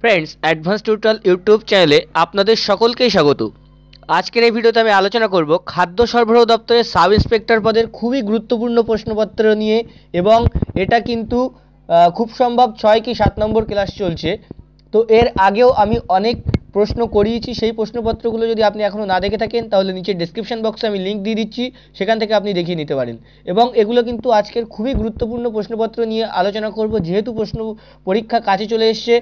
Friends, advance tutorial YouTube চ্যানেলে আপনাদের সকলকেই স্বাগত। আজকের এই ভিডিওতে আমি আলোচনা করব খাদ্য সরবরাহ দপ্তরের সাব ইন্সপেক্টর পদের খুবই গুরুত্বপূর্ণ প্রশ্নপত্র নিয়ে, এবং এটা কিন্তু খুব সম্ভব 6 কি 7 নম্বর ক্লাস চলছে। তো এর আগেও আমি অনেক প্রশ্ন করিয়েছি, সেই প্রশ্নপত্রগুলো যদি আপনি এখনও না দেখে থাকেন তাহলে নিচে ডেসক্রিপশন বক্সে আমি লিঙ্ক দিয়ে দিচ্ছি, সেখান থেকে আপনি দেখিয়ে নিতে পারেন। এবং এগুলো কিন্তু আজকের খুবই গুরুত্বপূর্ণ প্রশ্নপত্র নিয়ে আলোচনা করব, যেহেতু পরীক্ষা কাছে চলে এসছে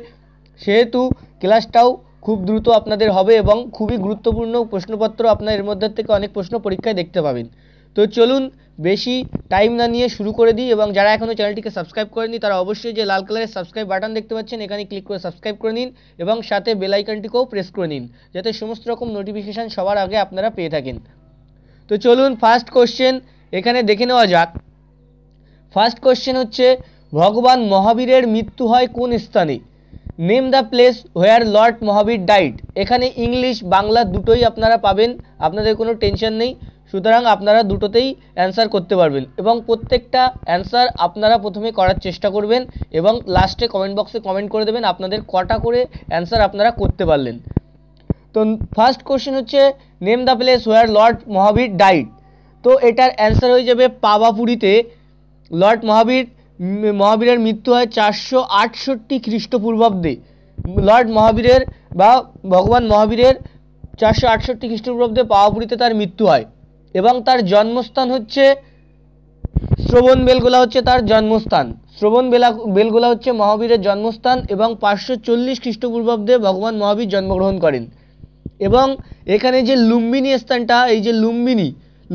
সেহেতু ক্লাসটাও খুব দ্রুত আপনাদের হবে এবং খুবই গুরুত্বপূর্ণ প্রশ্নপত্র আপনার এর মধ্যে থেকে অনেক প্রশ্ন পরীক্ষায় দেখতে পাবেন। তো চলুন বেশি টাইম না নিয়ে শুরু করে দিই, এবং যারা এখনও চ্যানেলটিকে সাবস্ক্রাইব করেনি তারা অবশ্যই যে লাল কালারের সাবস্ক্রাইব বাটন দেখতে পাচ্ছেন এখানে ক্লিক করে সাবস্ক্রাইব করে নিন, এবং সাথে বেল আইকনটিকেও প্রেস করে নিন যাতে সমস্ত রকম নোটিফিকেশান সবার আগে আপনারা পেয়ে থাকেন। তো চলুন ফার্স্ট কোশ্চেন এখানে দেখে নেওয়া যাক। ফার্স্ট কোশ্চেন হচ্ছে, ভগবান মহাবীরের মৃত্যু হয় কোন স্থানে? Name the place where Lord Mahavir died. এখানে ইংলিশ বাংলা দুটোই আপনারা পাবেন, আপনাদের কোনো টেনশন নেই, সুতরাং আপনারা দুটোতেই অ্যান্সার করতে পারবেন, এবং প্রত্যেকটা অ্যান্সার আপনারা প্রথমে করার চেষ্টা করবেন এবং লাস্টে কমেন্ট বক্সে কমেন্ট করে দেবেন আপনাদের কটা করে অ্যান্সার আপনারা করতে পারলেন। তো ফার্স্ট কোশ্চেন হচ্ছে, name the place where Lord Mahavir died. তো এটার অ্যান্সার হয়ে যাবে পাওয়াপুরীতে লর্ড মহাবীরের মৃত্যু হয় 468 খ্রিস্টপূর্বাব্দে। লর্ড মহাবীরের বা ভগবান মহাবীরের 468 খ্রিস্টপূর্বাব্দে পাওয়াপুরীতে তার মৃত্যু হয়, এবং তার জন্মস্থান হচ্ছে শ্রবণ বেলগোলা, হচ্ছে তার জন্মস্থান। শ্রবণ বেলগোলা হচ্ছে মহাবীরের জন্মস্থান, এবং 540 খ্রিস্টপূর্বাব্দে ভগবান মহাবীর জন্মগ্রহণ করেন। এবং এখানে যে লুম্বিনী স্থানটা, এই যে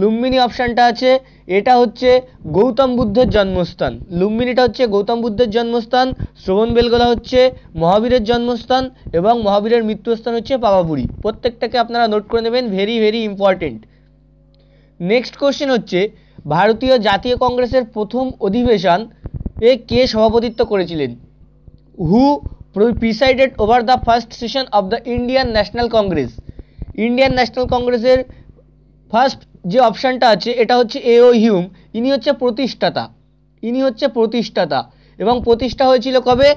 লুম্বিনী অপশানটা আছে, এটা হচ্ছে গৌতম বুদ্ধের জন্মস্থান। লুম্বিনীটা হচ্ছে গৌতম বুদ্ধের জন্মস্থান, শ্রবণ বেলগোলা হচ্ছে মহাবীরের জন্মস্থান, এবং মহাবীরের মৃত্যুস্থান হচ্ছে পাওয়াপুরী। প্রত্যেকটাকে আপনারা নোট করে নেবেন, very very important. Next question হচ্ছে, ভারতীয় জাতীয় কংগ্রেসের প্রথম অধিবেশন এ কে সভাপতিত্ব করেছিলেন? Who presided over the first session of the Indian National Congress. Indian National কংগ্রেসের ফার্স্ট যে অপশানটা আছে এটা হচ্ছে A.O. হিউম। ইনি হচ্ছে প্রতিষ্ঠাতা, এবং প্রতিষ্ঠা হয়েছিল কবে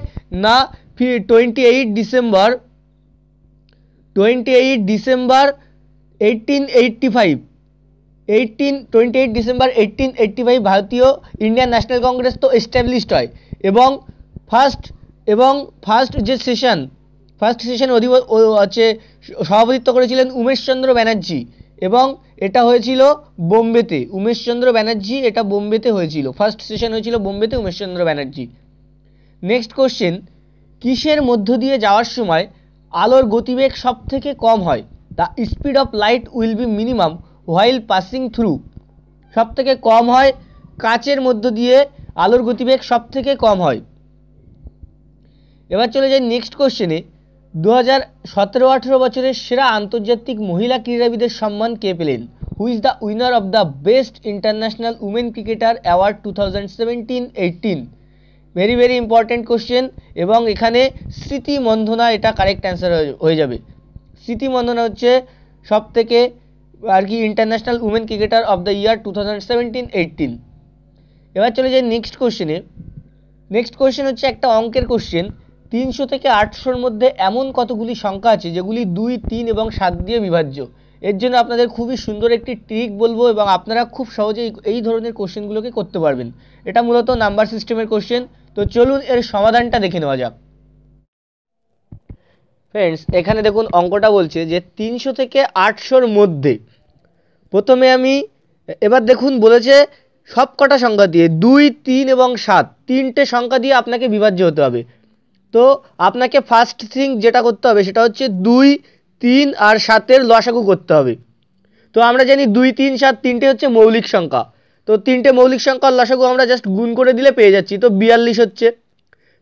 না 28 ডিসেম্বর 1885 ভারতীয় ইন্ডিয়ান ন্যাশনাল কংগ্রেস তো এস্টাবলিশড হয়, এবং ফার্স্ট যে ফার্স্ট সেশন হচ্ছে সভাপতিত্ব করেছিলেন উমেশচন্দ্র ব্যানার্জি, এবং এটা হয়েছিল বোম্বেতে। উমেশচন্দ্র ব্যানার্জি, এটা বোম্বেতে হয়েছিল, ফার্স্ট সেশন হয়েছিল বোম্বেতে, উমেশচন্দ্র ব্যানার্জি। নেক্সট কোশ্চেন, কিসের মধ্য দিয়ে যাওয়ার সময় আলোর গতিবেগ সব থেকে কম হয়? The speed of light will be minimum while passing through. সব থেকে কম হয় কাচের মধ্য দিয়ে আলোর গতিবেগ সব থেকে কম হয়। এবার চলে যাই নেক্সট কোশ্চেনে। 2017-18 বছরের সেরা আন্তর্জাতিক মহিলা ক্রীড়াবিদের সম্মান কে পেলেন? Who is the winner of the best international women cricketer award 2017-18? Very very important question, এবং এখানে স্মৃতি মন্ধনা এটা কারেক্ট অ্যান্সার হয়ে যাবে। স্মৃতি মন্ধনা হচ্ছে সব থেকে আর কি international women cricketer of the year 2017-18। এবার চলে যাই নেক্সট কোশ্চেনে। নেক্সট কোশ্চেন হচ্ছে একটা অঙ্কের কোশ্চেন। 300 থেকে 800-র মধ্যে এমন কতগুলি সংখ্যা আছে যেগুলি 2, 3 এবং 7 দিয়ে বিভাজ্য? এর জন্য আপনাদের খুবই সুন্দর একটি ট্রিক বলবো, এবং আপনারা খুব সহজেই এই ধরনের কোশ্চেনগুলোকে করতে পারবেন। এটা মূলত নাম্বার সিস্টেমের কোশ্চেন। তো চলুন এর সমাধানটা দেখে নেওয়া যাক। ফ্রেন্ডস, এখানে দেখুন অঙ্কটা বলছে যে 300 থেকে 800-র মধ্যে, প্রথমে আমি এবার দেখুন বলেছে সব কটা সংখ্যা দিয়ে 2, 3 এবং 7 তিনটে সংখ্যা দিয়ে আপনাকে বিভাজ্য হতে হবে। তো আপনাকে ফার্স্ট থিং যেটা করতে হবে সেটা হচ্ছে 2, 3 আর 7-এর লসাগু করতে হবে। তো আমরা জানি 2, 3, 7 তিনটে হচ্ছে মৌলিক সংখ্যা, তো তিনটে মৌলিক সংখ্যার লসাগু আমরা জাস্ট গুণ করে দিলে পেয়ে যাচ্ছি, তো 42 হচ্ছে।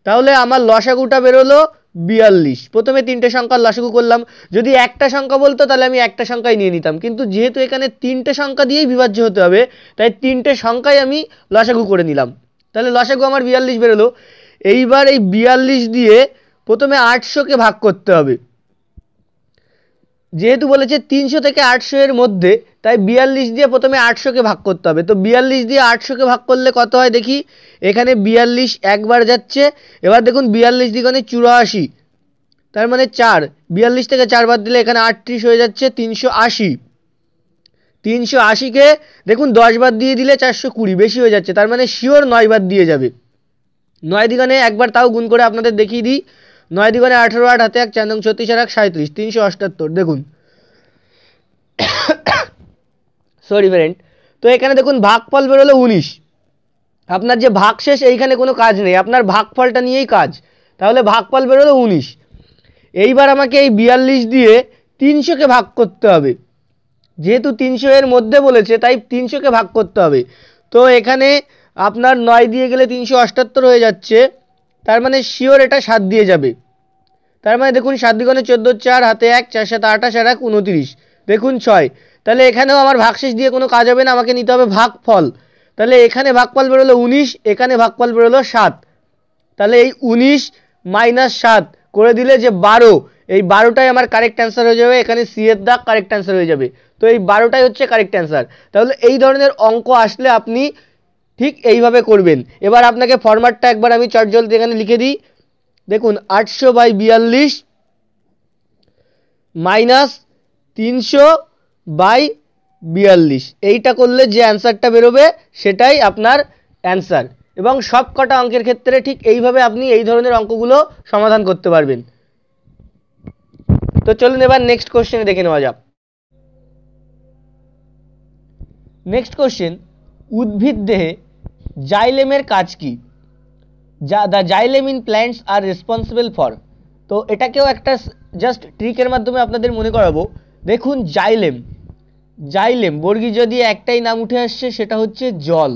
তাহলে আমার লসাগুটা বেরোলো 42। প্রথমে তিনটে সংখ্যার লসাগু করলাম, যদি একটা সংখ্যা বলতো তাহলে আমি একটা সংখ্যাই নিয়ে নিতাম, কিন্তু যেহেতু এখানে তিনটে সংখ্যা দিয়েই বিভাজ্য হতে হবে তাই তিনটে সংখ্যাই আমি লসাগু করে নিলাম, তাহলে লসাগু আমার 42 বেরোলো। এইবার এই 42 দিয়ে প্রথমে 800-কে ভাগ করতে হবে, যেহেতু বলেছে 300 থেকে 800 এর মধ্যে, তাই 42 দিয়ে প্রথমে 800-কে ভাগ করতে হবে। তো 42 দিয়ে 800-কে ভাগ করলে কত হয় দেখি, এখানে 42 একবার যাচ্ছে। এবার দেখুন 42 দ্বিগুণে 84, তার মানে 4, 42 থেকে 4 বাদ দিলে এখানে 38 হয়ে যাচ্ছে 380। 380কে দেখুন 10 বাদ দিয়ে দিলে 420, বেশি হয়ে যাচ্ছে, তার মানে শিওর 9 বাদ দিয়ে যাবে। 9 দ্বিগুণে একবার তাও গুণ করে আপনাদের দেখিয়ে দিই। 9 দ্বিগুণে 18, 8 হাতে 1, 4 নং 36 আর 1 37, 378। দেখুন সরি ফ্রেন্ড, তো এখানে দেখুন ভাগফল বেরোলো 19। আপনার যে ভাগশেষ এইখানে কোনো কাজ নেই, আপনার ভাগফলটা নিয়েই কাজ। তাহলে ভাগফল বেরোলো 19। এইবার আমাকে এই 42 দিয়ে 300কে ভাগ করতে হবে। যেহেতু 300 এর মধ্যে বলেছে তাই 300কে ভাগ করতে হবে। তো এখানে আপনার 9 দিয়ে গেলে 378 হয়ে যাচ্ছে, তার মানে শিওর এটা 7 দিয়ে যাবে। তার মানে দেখুন 7 দ্বিগুণে 14, 4 হাতে 1, 4 7 28 আর 1 29, দেখুন 6। তাহলে এখানেও আমার ভাগশেষ দিয়ে কোনো কাজ হবে না, আমাকে নিতে হবে ভাগফল। তাহলে এখানে ভাগফল বেরোলো 19, এখানে ভাগফল বেরোলো 7। তাহলে এই 19 মাইনাস 7 করে দিলে যে 12, এই 12টাই আমার কারেক্ট অ্যান্সার হয়ে যাবে। এখানে সি এর দাগ কারেক্ট অ্যান্সার হয়ে যাবে। তো এই 12টাই হচ্ছে কারেক্ট অ্যান্সার। তাহলে এই ধরনের অঙ্ক আসলে আপনি ঠিক এইভাবে করবেন। এবার আপনাকে ফরম্যাটটা একবার আমি চটজলদি এখানে লিখে দিই। দেখুন 800/42 মাইনাস 300/42, এইটা করলে যে অ্যান্সারটা বেরোবে সেটাই আপনার অ্যান্সার। এবং সব কটা অঙ্কের ক্ষেত্রে ঠিক এইভাবে আপনি এই ধরনের অঙ্কগুলো সমাধান করতে পারবেন। তো চলুন এবার নেক্সট কোশ্চেনে দেখে নেওয়া যাক। নেক্সট কোশ্চেন, উদ্ভিদ দেহে জাইলেমের কাজ কি? The xylem in plants R responsible for. তো এটাকেও একটা জাস্ট ট্রিকের মাধ্যমে আপনাদের মনে করাবো। দেখুন জাইলেম, জাইলেম বর্গী যদি একটাই নাম উঠে আসছে সেটা হচ্ছে জল।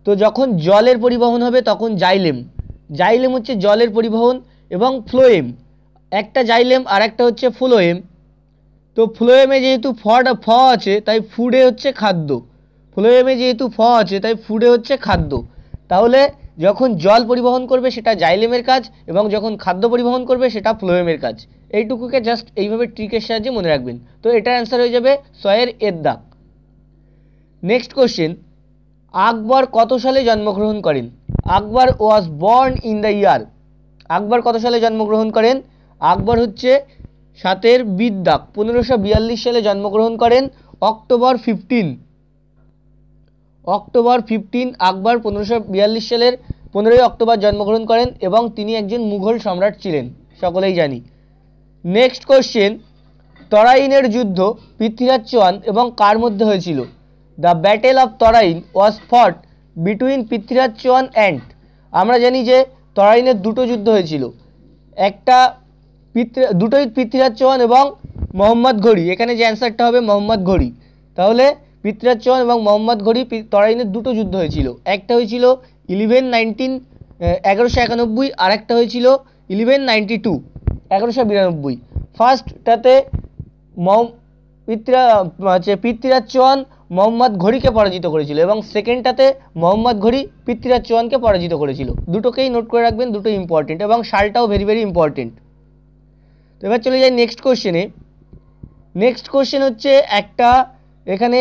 তো যখন জলের পরিবহন হবে তখন জাইলেম, জাইলেম হচ্ছে জলের পরিবহন। এবং ফ্লোয়েম, একটা জাইলেম আর একটা হচ্ছে ফ্লোয়েম। তো ফ্লোয়েমে যেহেতু ফ আছে তাই ফুডে হচ্ছে খাদ্য। ফ্লোয়েমে যেহেতু ফ আছে তাই ফুডে হচ্ছে খাদ্য। তাহলে যখন জল পরিবহন করবে সেটা জাইলেমের কাজ, এবং যখন খাদ্য পরিবহন করবে সেটা ফ্লোয়েমের কাজ। এইটুকুকে জাস্ট এইভাবে ট্রিকের সাহায্যে মনে রাখবেন। তো এটার অ্যান্সার হয়ে যাবে 6 এর দাগ। নেক্সট কোশ্চেন, আকবর কত সালে জন্মগ্রহণ করেন? Akbar was born in the year. Akbar কত সালে জন্মগ্রহণ করেন? আকবর হচ্ছে 7 দাগ 1542 সালে জন্মগ্রহণ করেন। অক্টোবর 15, আকবর 1542 সালের 15ই অক্টোবর জন্মগ্রহণ করেন এবং তিনি একজন মুঘল সম্রাট ছিলেন, সকলেই জানি। নেক্সট কোশ্চেন, তরাইনের যুদ্ধ পৃথ্বীরাজ চৌহান এবং কার মধ্যে হয়েছিল? দ্য ব্যাটেল অফ তরাইন ওয়াজ ফট বিটুইন পৃথ্বীরাজ চৌহান অ্যান্ড। আমরা জানি যে তরাইনের দুটো যুদ্ধ হয়েছিল, একটা দুটোই পৃথ্বীরাজ চৌহান এবং মোহাম্মদ ঘড়ি। এখানে যে অ্যান্সারটা হবে মোহাম্মদ ঘড়ি। তাহলে পৃথ্বীরাজ চৌহান এবং মোহাম্মদ ঘড়ি তরাইনের দুটো যুদ্ধ হয়েছিল, একটা হয়েছিল 1191, আর একটা হয়েছিল 1192, 1192। ফার্স্টটাতে পৃথ্বীরাজ চৌহান মোহাম্মদ ঘড়িকে পরাজিত করেছিল এবং সেকেন্ডটাতে মোহাম্মদ ঘড়ি পৃথ্বীরাজ চৌহানকে পরাজিত করেছিল। দুটোকেই নোট করে রাখবেন, দুটো ইম্পর্টেন্ট এবং সালটাও ভেরি ভেরি ইম্পর্টেন্ট। তো এবার চলে যাই নেক্সট কোশ্চেনে। নেক্সট কোশ্চেন হচ্ছে একটা এখানে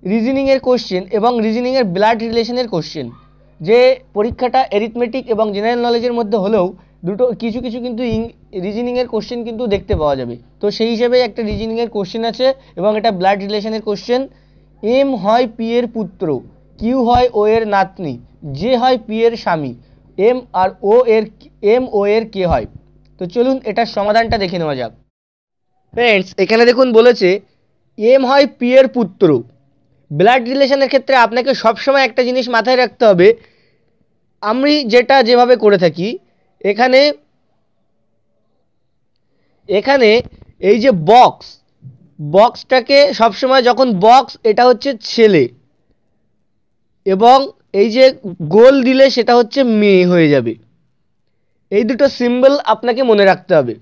রিজনিংয়ের কোশ্চেন এবং রিজনিংয়ের ব্লাড রিলেশনের কোশ্চেন। যে পরীক্ষাটা এরিথমেটিক এবং জেনারেল নলেজের মধ্যে হলেও দুটো কিছু কিছু কিন্তু রিজনিংয়ের কোশ্চেন কিন্তু দেখতে পাওয়া যাবে। তো সেই হিসেবে একটা রিজনিংয়ের কোশ্চেন আছে এবং এটা ব্লাড রিলেশনের কোশ্চেন। এম হয় পি এর পুত্র, কিউ হয় ও এর নাতনি, জে হয় পি এর স্বামী, এম ও এর কে হয়? তো চলুন এটার সমাধানটা দেখে নেওয়া যাক। ফ্রেন্ডস, এখানে দেখুন বলেছে এম হয় পি এর পুত্র। ব্লাড রিলেশনের ক্ষেত্রে আপনাকে সবসময় একটা জিনিস মাথায় রাখতে হবে, আমি যেভাবে করে থাকি এখানে এই যে বক্সটাকে সবসময় যখন বক্স এটা হচ্ছে ছেলে এবং এই যে গোল দিলে সেটা হচ্ছে মেয়ে হয়ে যাবে। এই দুটো সিম্বল আপনাকে মনে রাখতে হবে।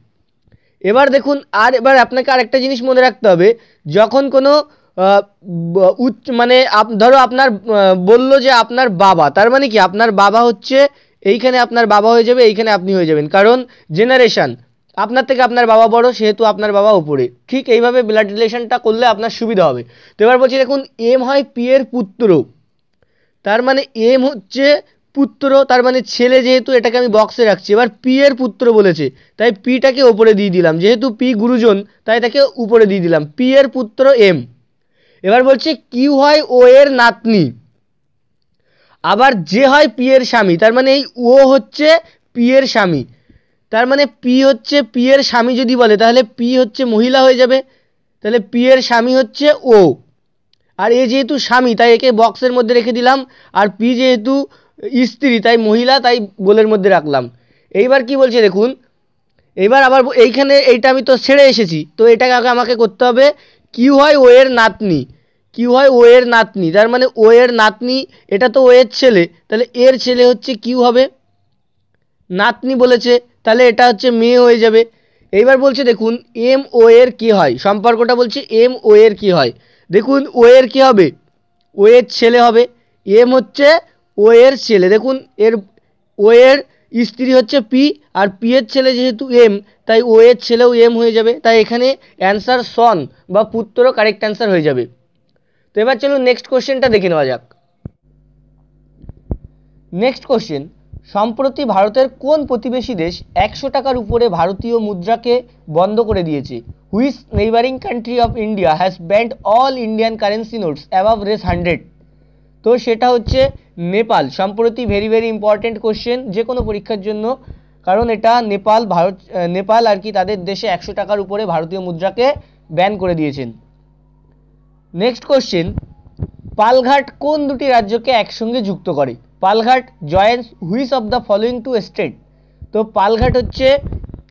এবার দেখুন এবার আপনাকে আরেকটা জিনিস মনে রাখতে হবে, যখন কোনো মানে ধরো আপনার বললো যে আপনার বাবা, তার মানে কি আপনার বাবা হচ্ছে এইখানে আপনার বাবা হয়ে যাবে, এইখানে আপনি হয়ে যাবেন, কারণ জেনারেশন আপনার থেকে আপনার বাবা বড়, সেহেতু আপনার বাবা উপরে। ঠিক এইভাবে ব্লাড রিলেশনটা করলে আপনার সুবিধা হবে। তো এবার বলছি দেখুন এম হয় পি এর পুত্র, তার মানে এম হচ্ছে পুত্র, তার মানে ছেলে, যেহেতু এটাকে আমি বক্সে রাখছি। এবার পি এর পুত্র বলেছে, তাই পিটাকে ওপরে দিয়ে দিলাম, যেহেতু পি গুরুজন তাই তাকে উপরে দিয়ে দিলাম, পি এর পুত্র এম। এবার বলছে কিউ হয় ও এর নাতনি, আবার যে হয় পি এর স্বামী, তার মানে এই ও হচ্ছে পি এর স্বামী, তার মানে পি হচ্ছে পি এর স্বামী যদি বলে তাহলে পি হচ্ছে মহিলা হয়ে যাবে, তাহলে পি এর স্বামী হচ্ছে ও, আর এ যেহেতু স্বামী তাই একে বক্সের মধ্যে রেখে দিলাম, আর পি যেহেতু স্ত্রী তাই মহিলা, তাই গোলের মধ্যে রাখলাম। এইবার কি বলছে দেখুন, এইবার আবার এইখানে এইটা আমি তো ছেড়ে এসেছি, তো এটাকে আগে আমাকে করতে হবে কিউ হয় ও এর নাতনি, কিউ হয় ও এর নাতনি, তার মানে ও এর নাতনি, এটা তো ও এর ছেলে, তাহলে এর ছেলে হচ্ছে কিউ হবে, নাতনি বলেছে তাহলে এটা হচ্ছে মেয়ে হয়ে যাবে। এইবার বলছে দেখুন এম ও এর কি হয়, সম্পর্কটা বলছে এম ও এর কি হয়। দেখুন ও এর কি হবে, ও এর ছেলে হবে, এম হচ্ছে ও এর ছেলে, দেখুন এর ও এর স্ত্রী হচ্ছে পি, আর পি এর ছেলে যেহেতু এম তাই ও এর ছেলেও এম হয়ে যাবে, তাই এখানে অ্যান্সার সন বা পুত্র কারেক্ট অ্যান্সার হয়ে যাবে। তো এবার চলুন নেক্সট কোশ্চেনটা দেখে নেওয়া যাক। নেক্সট কোশ্চেন, সম্প্রতি ভারতের কোন প্রতিবেশী দেশ 100 টাকার উপরে ভারতীয় মুদ্রাকে বন্ধ করে দিয়েছে? Which neighbouring country of India has band all Indian currency notes above race 100? তো সেটা হচ্ছে নেপাল। সম্প্রতি ভেরি ভেরি ইম্পর্টেন্ট কোশ্চেন যে কোনো পরীক্ষার জন্য, কারণ এটা নেপাল আর কি তাদের দেশে 100 টাকার উপরে ভারতীয় মুদ্রাকে ব্যান করে দিয়েছেন। নেক্সট কোশ্চেন, পালঘাট কোন দুটি রাজ্যকে একসঙ্গে যুক্ত করে? Palghat joins which of the following two state? তো পালঘাট হচ্ছে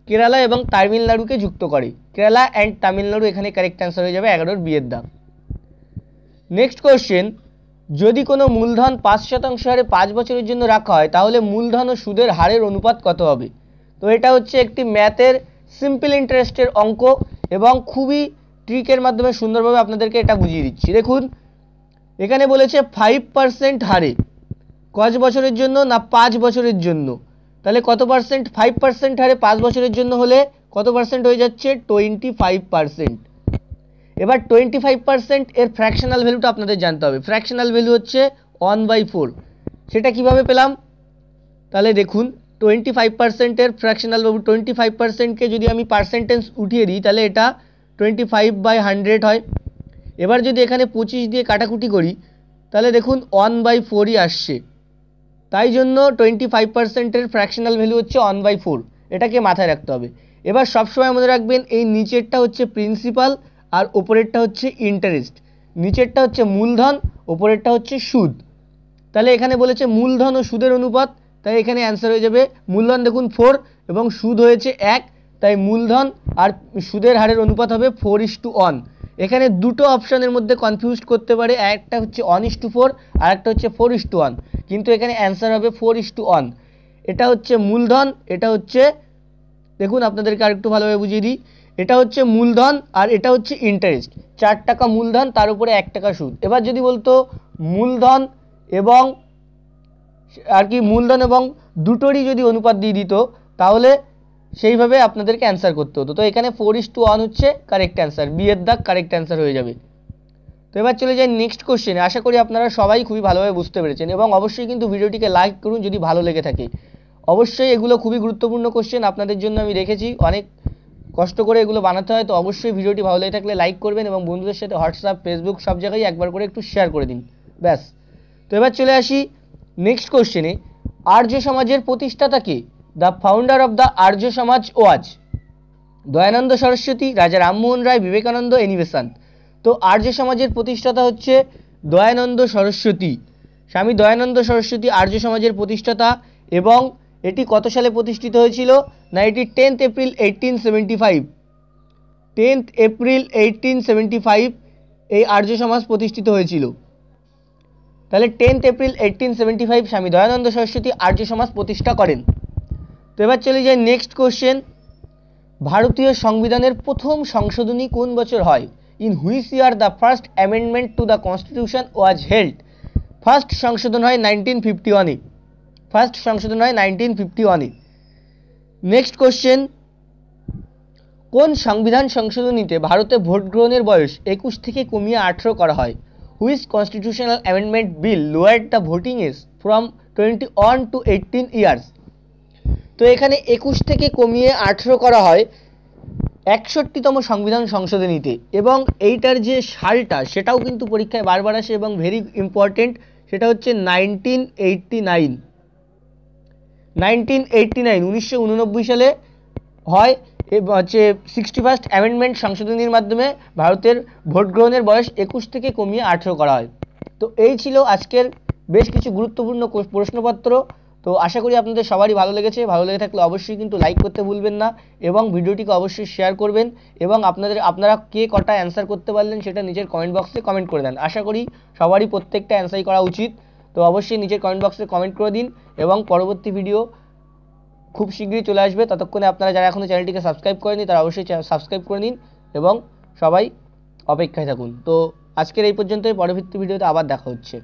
কেরালা এবং তামিলনাড়ুকে যুক্ত করে, কেরালা অ্যান্ড তামিলনাড়ু এখানে কারেক্ট অ্যান্সার হয়ে যাবে 11 বিয়ের দাগ। নেক্সট কোশ্চেন, যদি কোনো মূলধন 5% হারে 5 বছরের জন্য রাখা হয় তাহলে মূলধন ও সুদের হারের অনুপাত কত হবে? তো এটা হচ্ছে একটি ম্যাথের সিম্পল ইন্টারেস্টের অঙ্ক এবং খুবই ট্রিকের মাধ্যমে সুন্দরভাবে আপনাদেরকে এটা বুঝিয়ে দিচ্ছি। দেখুন এখানে বলেছে 5% হারে, কত বছরের জন্য না 5 বছরের জন্য, তাহলে কত পার্সেন্ট, 5% হারে 5 বছরের জন্য হলে কত পার্সেন্ট হয়ে যাচ্ছে 25%। এবার 25% এর ফ্র্যাকশনাল ভ্যালুটা আপনাদের জানতে হবে, ফ্র্যাকশনাল ভ্যালু হচ্ছে 1/4, সেটা কিভাবে পেলাম? তাহলে দেখুন 25% এর ফ্র্যাকশনাল ভ্যালু 25%কে যদি আমি পার্সেন্টেজ উঠিয়ে দিই তাহলে এটা 25/100 হয়। এবার যদি এখানে 25 দিয়ে কাটাকুটি করি তাহলে দেখুন 1/4ই আসছে, তাই জন্য 25% এর ফ্র্যাকশনাল ভ্যালু হচ্ছে 1/4, এটাকে মাথায় রাখতে হবে। এবার সবসময় মনে রাখবেন এই নিচেরটা হচ্ছে প্রিন্সিপাল আর ওপরেরটা হচ্ছে ইন্টারেস্ট, নিচেরটা হচ্ছে মূলধন, ওপরেরটা হচ্ছে সুদ। তাহলে এখানে বলেছে মূলধন ও সুদের অনুপাত, তাই এখানে অ্যান্সার হয়ে যাবে মূলধন দেখুন 4 এবং সুদ হয়েছে 1, তাই মূলধন আর সুদের হারের অনুপাত হবে 4:1। এখানে দুটো অপশনের মধ্যে কনফিউজ করতে পারে, একটা হচ্ছে 1:4 আর একটা হচ্ছে 4:1, কিন্তু এখানে অ্যান্সার হবে 4:1। এটা হচ্ছে মূলধন, এটা হচ্ছে দেখুন আপনাদেরকে আরেকটু ভালোভাবে বুঝিয়ে দিই, এটা হচ্ছে মূলধন আর এটা হচ্ছে ইন্টারেস্ট, 4 টাকা মূলধন তার উপরে 1 টাকা সুদ। এবার যদি বলতো মূলধন এবং আর কি মূলধন এবং দুটোরই যদি অনুপাত দিয়ে দিত তাহলে সেইভাবে আপনাদেরকে অ্যান্সার করতে হতো। তো এখানে 4:1 হচ্ছে কারেক্ট অ্যান্সার, বিয়ের দাগ কারেক্ট অ্যান্সার হয়ে যাবে। তো এবার চলে যাই নেক্সট কোশ্চেনে। আশা করি আপনারা সবাই খুবই ভালোভাবে বুঝতে পেরেছেন এবং অবশ্যই কিন্তু ভিডিওটিকে লাইক করুন যদি ভালো লেগে থাকে। অবশ্যই এগুলো খুবই গুরুত্বপূর্ণ কোশ্চেন আপনাদের জন্য আমি রেখেছি, অনেক কষ্ট করে এগুলো বানাতে হয়। তো অবশ্যই ভিডিওটি ভালো লেগে থাকলে লাইক করবেন এবং বন্ধুদের সাথে হোয়াটসঅ্যাপ ফেসবুক সব জায়গায় একবার করে একটু শেয়ার করে দিন, ব্যাস। তো এবার চলে আসি নেক্সট কোশ্চেনে, আর্য সমাজের প্রতিষ্ঠাতা কে? দ্য ফাউন্ডার অফ দ্য আর্য সমাজ ওয়াজ দয়ানন্দ সরস্বতী, রাজা রামমোহন রায়, বিবেকানন্দ, এনি বেসান্ত। তো আর্য সমাজের প্রতিষ্ঠাতা হচ্ছে দয়ানন্দ সরস্বতী, স্বামী দয়ানন্দ সরস্বতী আর্য সমাজের প্রতিষ্ঠাতা। এবং এটি কত সালে প্রতিষ্ঠিত হয়েছিল না এটি 10th এপ্রিল 1875, 10th এপ্রিল 1875 এই আর্য সমাজ প্রতিষ্ঠিত হয়েছিল। তাহলে 10th এপ্রিল 1875 স্বামী দয়ানন্দ সরস্বতী আর্য সমাজ প্রতিষ্ঠা করেন। তো এবার চলে যাই নেক্সট কোশ্চেন, ভারতীয় সংবিধানের প্রথম সংশোধনী কোন বছর হয়? In which year the first amendment to the constitution was held? First সংশোধন হয় 1951-এ, ফার্স্ট সংশোধন হয় 1951-এ। নেক্সট কোশ্চেন, কোন সংবিধান সংশোধনীতে ভারতে ভোট গ্রহণের বয়স 21 থেকে কমিয়ে 18 করা হয়? Which constitutional amendment bill lowered the voting age from 21 to 18 years. তো এখানে 21 থেকে কমিয়ে 18 করা হয় 61তম সংবিধান সংশোধনীতে, এবং এইটার যে সালটা সেটাও কিন্তু পরীক্ষায় বারবার আসে এবং ভেরি ইম্পর্টেন্ট, সেটা হচ্ছে 1989। 1989 সালে হয় হচ্ছে 61st অ্যামেন্ডমেন্ট সংশোধনীর মাধ্যমে ভারতের ভোট গ্রহণের বয়স 21 থেকে কমিয়ে 18 করা হয়। তো এই ছিল আজকের বেশ কিছু গুরুত্বপূর্ণ প্রশ্নপত্র। তো আশা করি আপনাদের সবারই ভালো লেগেছে। ভালো লেগে থাকলে অবশ্যই কিন্তু লাইক করতে ভুলবেন না এবং ভিডিওটিকে অবশ্যই শেয়ার করবেন, এবং আপনারা কে কটা অ্যান্সার করতে পারলেন সেটা নিজের কমেন্ট বক্সে কমেন্ট করে দেন। আশা করি সবারই প্রত্যেকটা অ্যান্সারই করা উচিত। তো অবশ্যই নিজের কমেন্ট বক্সে কমেন্ট করে দিন, এবং পরবর্তী ভিডিও খুব শীঘ্রই চলে আসবে। ততক্ষণে আপনারা যারা এখনও চ্যানেলটিকে সাবস্ক্রাইব করেনি তারা অবশ্যই সাবস্ক্রাইব করে নিন এবং সবাই অপেক্ষায় থাকুন। তো আজকের এই পর্যন্তই, পরবর্তী ভিডিওতে আবার দেখা হচ্ছে।